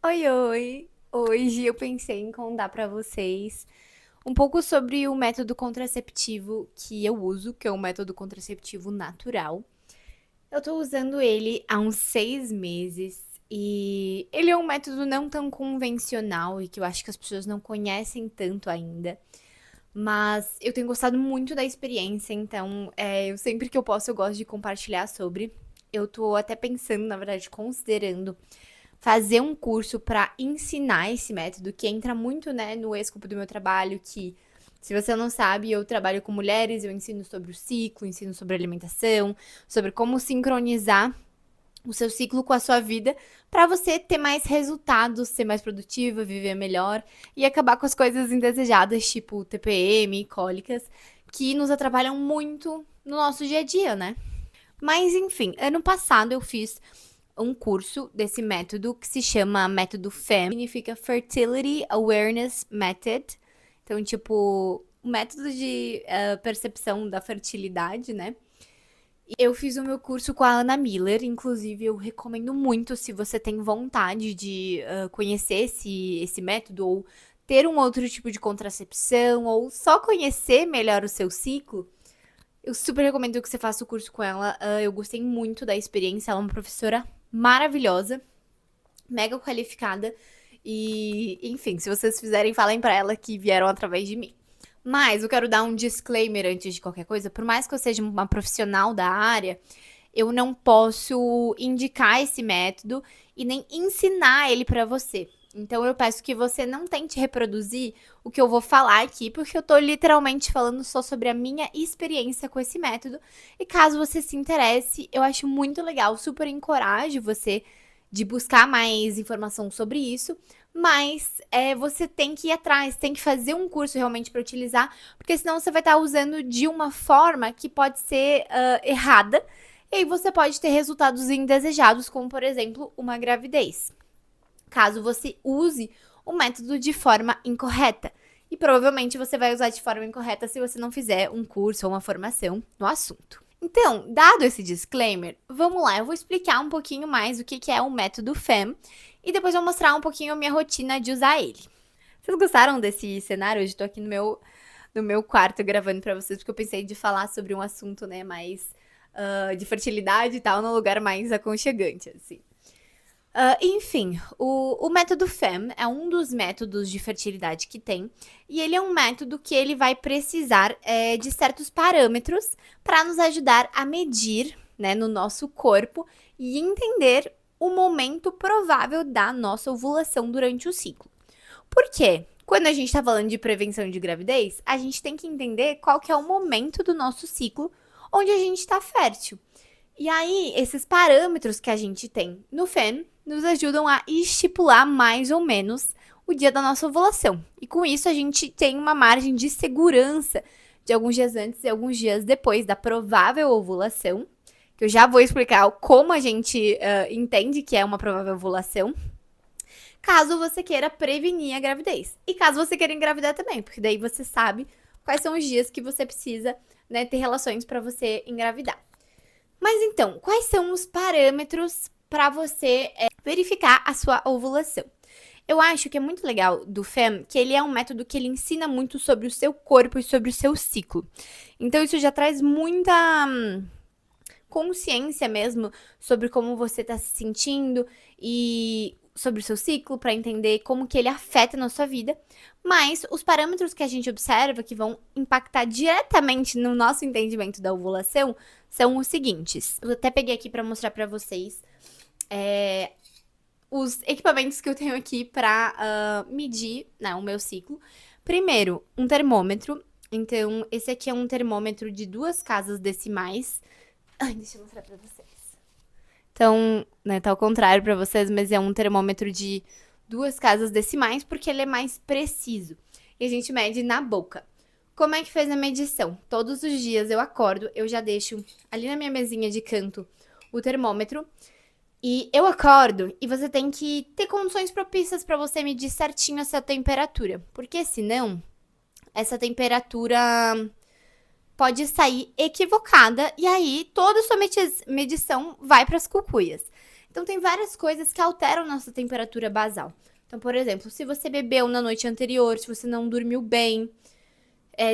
Oi, oi! Hoje eu pensei em contar pra vocês um pouco sobre o método contraceptivo que eu uso, que é um método contraceptivo natural. Eu tô usando ele há uns 6 meses e ele é um método não tão convencional e que eu acho que as pessoas não conhecem tanto ainda. Mas eu tenho gostado muito da experiência, então eu sempre que eu posso eu gosto de compartilhar sobre. Eu tô até pensando, na verdade, considerando fazer um curso para ensinar esse método, que entra muito, né, no escopo do meu trabalho, que se você não sabe, eu trabalho com mulheres, eu ensino sobre o ciclo, ensino sobre alimentação, sobre como sincronizar o seu ciclo com a sua vida para você ter mais resultados, ser mais produtiva, viver melhor e acabar com as coisas indesejadas, tipo TPM, cólicas, que nos atrapalham muito no nosso dia a dia, né? Mas enfim, ano passado eu fiz um curso desse método que se chama Método FEM, significa Fertility Awareness Method. Então, tipo, o método de percepção da fertilidade, né? Eu fiz o meu curso com a Ana Miller, inclusive eu recomendo muito se você tem vontade de conhecer esse método ou ter um outro tipo de contracepção ou só conhecer melhor o seu ciclo. Eu super recomendo que você faça o curso com ela. Eu gostei muito da experiência. Ela é uma professora maravilhosa, mega qualificada. E, enfim, se vocês fizerem, falem pra ela que vieram através de mim. Mas eu quero dar um disclaimer antes de qualquer coisa. Por mais que eu seja uma profissional da área, eu não posso indicar esse método e nem ensinar ele pra você. Então eu peço que você não tente reproduzir o que eu vou falar aqui, porque eu tô literalmente falando só sobre a minha experiência com esse método. E caso você se interesse, eu acho muito legal, super encorajo você de buscar mais informação sobre isso, mas você tem que ir atrás, tem que fazer um curso realmente para utilizar, porque senão você vai estar usando de uma forma que pode ser errada, e aí você pode ter resultados indesejados, como por exemplo uma gravidez, caso você use o método de forma incorreta. E provavelmente você vai usar de forma incorreta se você não fizer um curso ou uma formação no assunto. Então, dado esse disclaimer, vamos lá, eu vou explicar um pouquinho mais o que é o método FEM e depois vou mostrar um pouquinho a minha rotina de usar ele. Vocês gostaram desse cenário? Hoje estou aqui no meu quarto gravando para vocês, porque eu pensei de falar sobre um assunto, né, mais de fertilidade e tal, num lugar mais aconchegante, assim. Enfim, o método FEM é um dos métodos de fertilidade que tem, e ele é um método que ele vai precisar de certos parâmetros para nos ajudar a medir, né, no nosso corpo e entender o momento provável da nossa ovulação durante o ciclo. Por quê? Quando a gente está falando de prevenção de gravidez, a gente tem que entender qual que é o momento do nosso ciclo onde a gente está fértil. E aí, esses parâmetros que a gente tem no FEM nos ajudam a estipular mais ou menos o dia da nossa ovulação. E com isso, a gente tem uma margem de segurança de alguns dias antes e alguns dias depois da provável ovulação, que eu já vou explicar como a gente entende que é uma provável ovulação, caso você queira prevenir a gravidez. E caso você queira engravidar também, porque daí você sabe quais são os dias que você precisa, né, ter relações para você engravidar. Mas então, quais são os parâmetros para você verificar a sua ovulação? Eu acho que é muito legal do FEM que ele é um método que ele ensina muito sobre o seu corpo e sobre o seu ciclo. Então isso já traz muita consciência mesmo sobre como você está se sentindo e sobre o seu ciclo para entender como que ele afeta na sua vida, mas os parâmetros que a gente observa que vão impactar diretamente no nosso entendimento da ovulação são os seguintes. Eu até peguei aqui para mostrar para vocês os equipamentos que eu tenho aqui para medir, né, o meu ciclo. Primeiro, um termômetro. Então, esse aqui é um termômetro de 2 casas decimais. Ai, deixa eu mostrar pra vocês. Então, né, tá ao contrário pra vocês, mas é um termômetro de 2 casas decimais porque ele é mais preciso. E a gente mede na boca. Como é que fez a medição? Todos os dias eu acordo, eu já deixo ali na minha mesinha de canto o termômetro. E eu acordo e você tem que ter condições propícias pra você medir certinho essa temperatura. Porque senão, essa temperatura pode sair equivocada e aí toda a sua medição vai para as cucuias. Então, tem várias coisas que alteram nossa temperatura basal. Então, por exemplo, se você bebeu na noite anterior, se você não dormiu bem,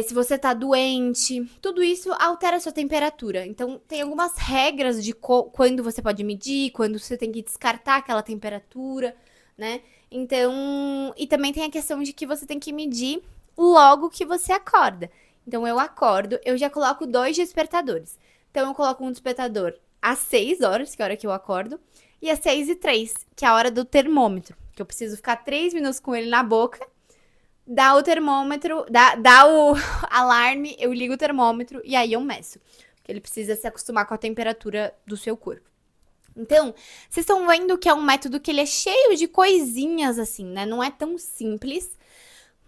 se você tá doente, tudo isso altera a sua temperatura. Então, tem algumas regras de quando você pode medir, quando você tem que descartar aquela temperatura, né? Então, e também tem a questão de que você tem que medir logo que você acorda. Então, eu acordo, eu já coloco 2 despertadores. Então, eu coloco um despertador às 6 horas, que é a hora que eu acordo, e às 6h03, que é a hora do termômetro, que eu preciso ficar 3 minutos com ele na boca, dá o termômetro, dá o alarme, eu ligo o termômetro e aí eu meço. Porque ele precisa se acostumar com a temperatura do seu corpo. Então, vocês estão vendo que é um método que ele é cheio de coisinhas assim, né? Não é tão simples.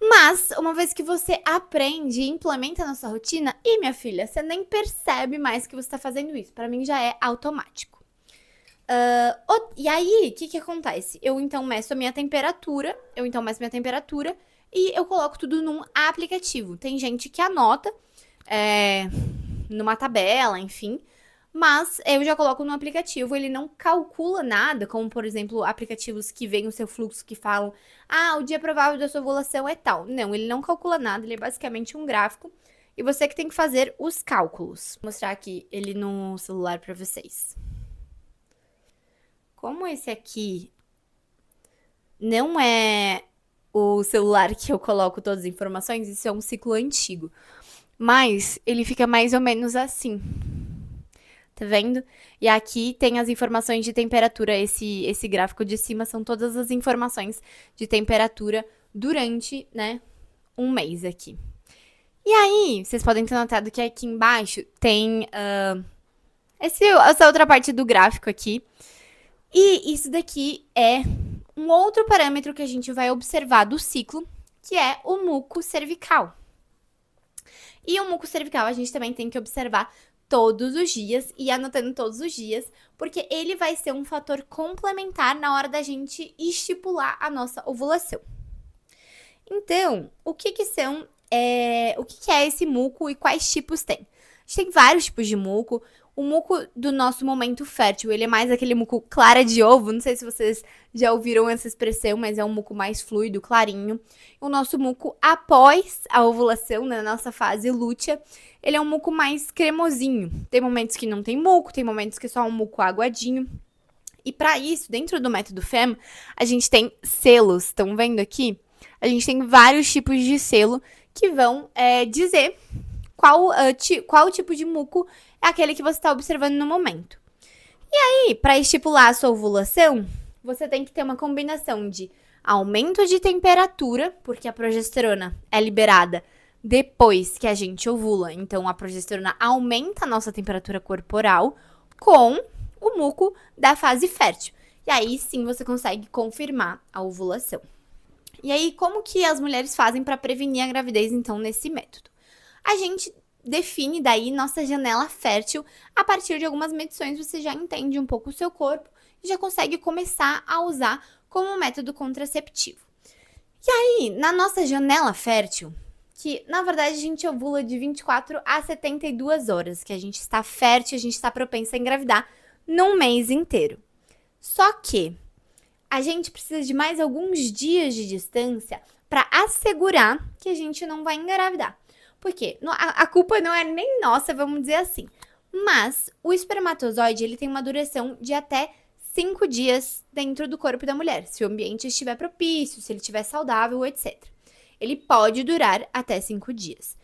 Mas, uma vez que você aprende e implementa na sua rotina, e minha filha, você nem percebe mais que você está fazendo isso. Para mim já é automático. E aí, o que acontece? Eu então meço a minha temperatura, e eu coloco tudo num aplicativo. Tem gente que anota numa tabela, enfim. Mas eu já coloco no aplicativo, ele não calcula nada, como por exemplo, aplicativos que veem o seu fluxo que falam, o dia provável da sua ovulação é tal. Não, ele não calcula nada, ele é basicamente um gráfico e você que tem que fazer os cálculos. Vou mostrar aqui ele no celular para vocês. Como esse aqui não é o celular que eu coloco todas as informações, isso é um ciclo antigo. Mas ele fica mais ou menos assim. Tá vendo? E aqui tem as informações de temperatura. Esse gráfico de cima são todas as informações de temperatura durante, né, um mês aqui. E aí, vocês podem ter notado que aqui embaixo tem essa outra parte do gráfico aqui. E isso daqui é um outro parâmetro que a gente vai observar do ciclo, que é o muco cervical. E o muco cervical a gente também tem que observar todos os dias e anotando todos os dias, porque ele vai ser um fator complementar na hora da gente estipular a nossa ovulação. Então, o que é esse muco e quais tipos tem? A gente tem vários tipos de muco. O muco do nosso momento fértil, ele é mais aquele muco clara de ovo. Não sei se vocês já ouviram essa expressão, mas é um muco mais fluido, clarinho. O nosso muco após a ovulação, na nossa fase lútea, ele é um muco mais cremosinho. Tem momentos que não tem muco, tem momentos que é só um muco aguadinho. E para isso, dentro do método FEM, a gente tem selos. Estão vendo aqui? A gente tem vários tipos de selo que vão dizer qual tipo de muco é aquele que você está observando no momento. E aí, para estipular a sua ovulação, você tem que ter uma combinação de aumento de temperatura, porque a progesterona é liberada depois que a gente ovula. Então, a progesterona aumenta a nossa temperatura corporal com o muco da fase fértil. E aí, sim, você consegue confirmar a ovulação. E aí, como que as mulheres fazem para prevenir a gravidez, então, nesse método? A gente define daí nossa janela fértil a partir de algumas medições, você já entende um pouco o seu corpo e já consegue começar a usar como método contraceptivo. E aí, na nossa janela fértil, que na verdade a gente ovula de 24 a 72 horas, que a gente está fértil, a gente está propensa a engravidar num mês inteiro. Só que a gente precisa de mais alguns dias de distância para assegurar que a gente não vai engravidar. Porque a culpa não é nem nossa, vamos dizer assim. Mas o espermatozoide, ele tem uma duração de até 5 dias dentro do corpo da mulher, se o ambiente estiver propício, se ele estiver saudável, etc. Ele pode durar até 5 dias.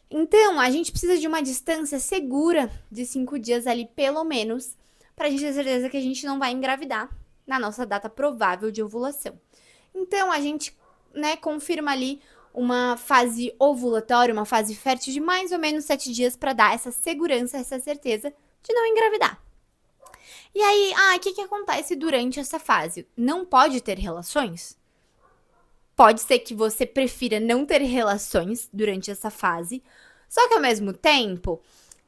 Então, a gente precisa de uma distância segura de 5 dias ali, pelo menos, para a gente ter certeza que a gente não vai engravidar na nossa data provável de ovulação. Então, a gente, confirma ali uma fase ovulatória, uma fase fértil de mais ou menos 7 dias para dar essa segurança, essa certeza de não engravidar. E aí, o que acontece durante essa fase? Não pode ter relações? Pode ser que você prefira não ter relações durante essa fase, só que ao mesmo tempo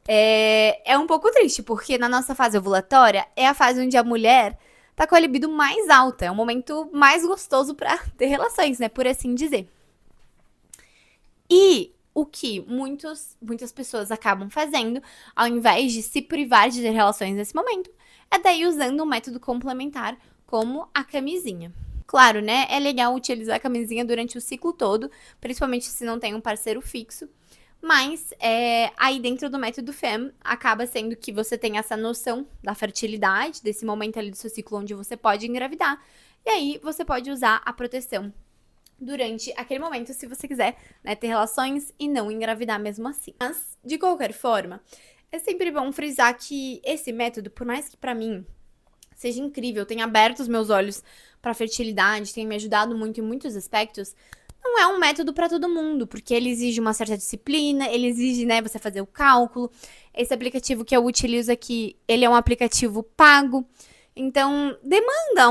é um pouco triste, porque na nossa fase ovulatória é a fase onde a mulher tá com a libido mais alta, é o momento mais gostoso para ter relações, né, por assim dizer. E o que muitas pessoas acabam fazendo, ao invés de se privar de ter relações nesse momento, é daí usando um método complementar como a camisinha. Claro, né? É legal utilizar a camisinha durante o ciclo todo, principalmente se não tem um parceiro fixo. Mas aí dentro do método FEM acaba sendo que você tem essa noção da fertilidade, desse momento ali do seu ciclo onde você pode engravidar. E aí você pode usar a proteção durante aquele momento, se você quiser, né, ter relações e não engravidar mesmo assim. Mas, de qualquer forma, é sempre bom frisar que esse método, por mais que pra mim seja incrível, tenha aberto os meus olhos pra fertilidade, tenha me ajudado muito em muitos aspectos, não é um método pra todo mundo, porque ele exige uma certa disciplina, ele exige, né, você fazer o cálculo. Esse aplicativo que eu utilizo aqui, ele é um aplicativo pago, então demanda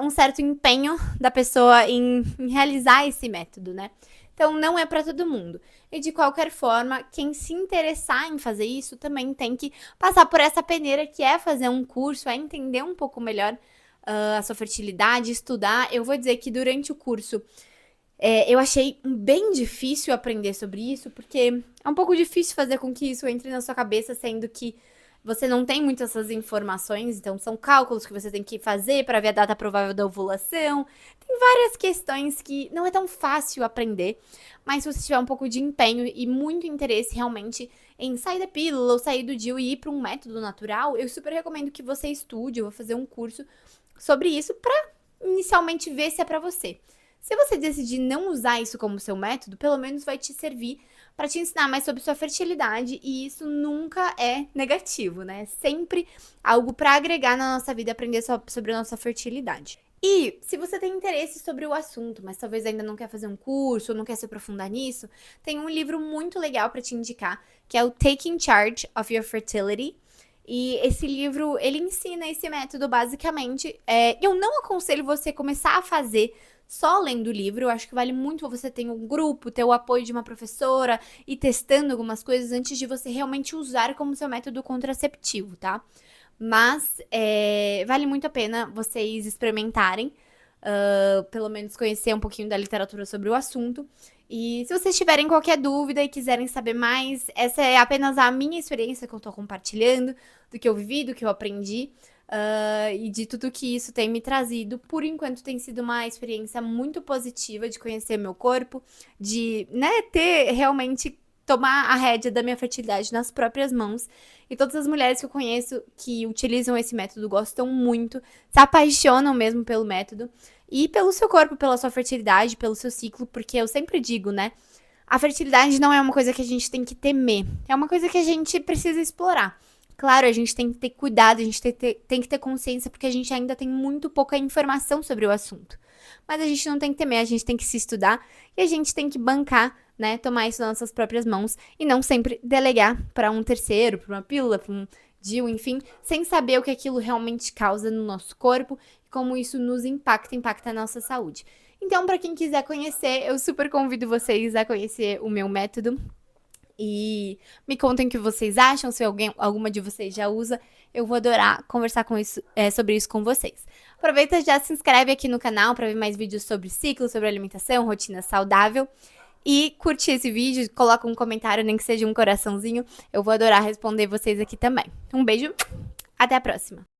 um certo empenho da pessoa em realizar esse método, né? Então não é pra todo mundo. E de qualquer forma, quem se interessar em fazer isso também tem que passar por essa peneira que é fazer um curso, é entender um pouco melhor a sua fertilidade, estudar. Eu vou dizer que durante o curso eu achei bem difícil aprender sobre isso, porque é um pouco difícil fazer com que isso entre na sua cabeça, sendo que você não tem muitas essas informações, então são cálculos que você tem que fazer para ver a data provável da ovulação. Tem várias questões que não é tão fácil aprender, mas se você tiver um pouco de empenho e muito interesse realmente em sair da pílula ou sair do DIU e ir para um método natural, eu super recomendo que você estude, eu vou fazer um curso sobre isso para inicialmente ver se é para você. Se você decidir não usar isso como seu método, pelo menos vai te servir para te ensinar mais sobre sua fertilidade, e isso nunca é negativo, né? É sempre algo para agregar na nossa vida, aprender sobre a nossa fertilidade. E se você tem interesse sobre o assunto, mas talvez ainda não quer fazer um curso ou não quer se aprofundar nisso, tem um livro muito legal para te indicar, que é o Taking Charge of Your Fertility. E esse livro, ele ensina esse método basicamente. Eu não aconselho você começar a fazer só lendo o livro. Eu acho que vale muito você ter um grupo, ter o apoio de uma professora e testando algumas coisas antes de você realmente usar como seu método contraceptivo, tá? Mas vale muito a pena vocês experimentarem, pelo menos conhecer um pouquinho da literatura sobre o assunto. E se vocês tiverem qualquer dúvida e quiserem saber mais, essa é apenas a minha experiência que eu tô compartilhando, do que eu vivi, do que eu aprendi, e de tudo que isso tem me trazido. Por enquanto tem sido uma experiência muito positiva de conhecer meu corpo, de, né, ter realmente tomar a rédea da minha fertilidade nas próprias mãos. E todas as mulheres que eu conheço que utilizam esse método gostam muito, se apaixonam mesmo pelo método e pelo seu corpo, pela sua fertilidade, pelo seu ciclo, porque eu sempre digo, né? A fertilidade não é uma coisa que a gente tem que temer, é uma coisa que a gente precisa explorar. Claro, a gente tem que ter cuidado, a gente tem que ter consciência, porque a gente ainda tem muito pouca informação sobre o assunto. Mas a gente não tem que temer, a gente tem que se estudar e a gente tem que bancar, né, tomar isso nas nossas próprias mãos e não sempre delegar para um terceiro, para uma pílula, para um DIU, enfim, sem saber o que aquilo realmente causa no nosso corpo e como isso nos impacta a nossa saúde. Então, para quem quiser conhecer, eu super convido vocês a conhecer o meu método. E me contem o que vocês acham, se alguma de vocês já usa. Eu vou adorar conversar sobre isso com vocês. Aproveita e já se inscreve aqui no canal para ver mais vídeos sobre ciclo, sobre alimentação, rotina saudável. E curte esse vídeo, coloca um comentário, nem que seja um coraçãozinho. Eu vou adorar responder vocês aqui também. Um beijo, até a próxima!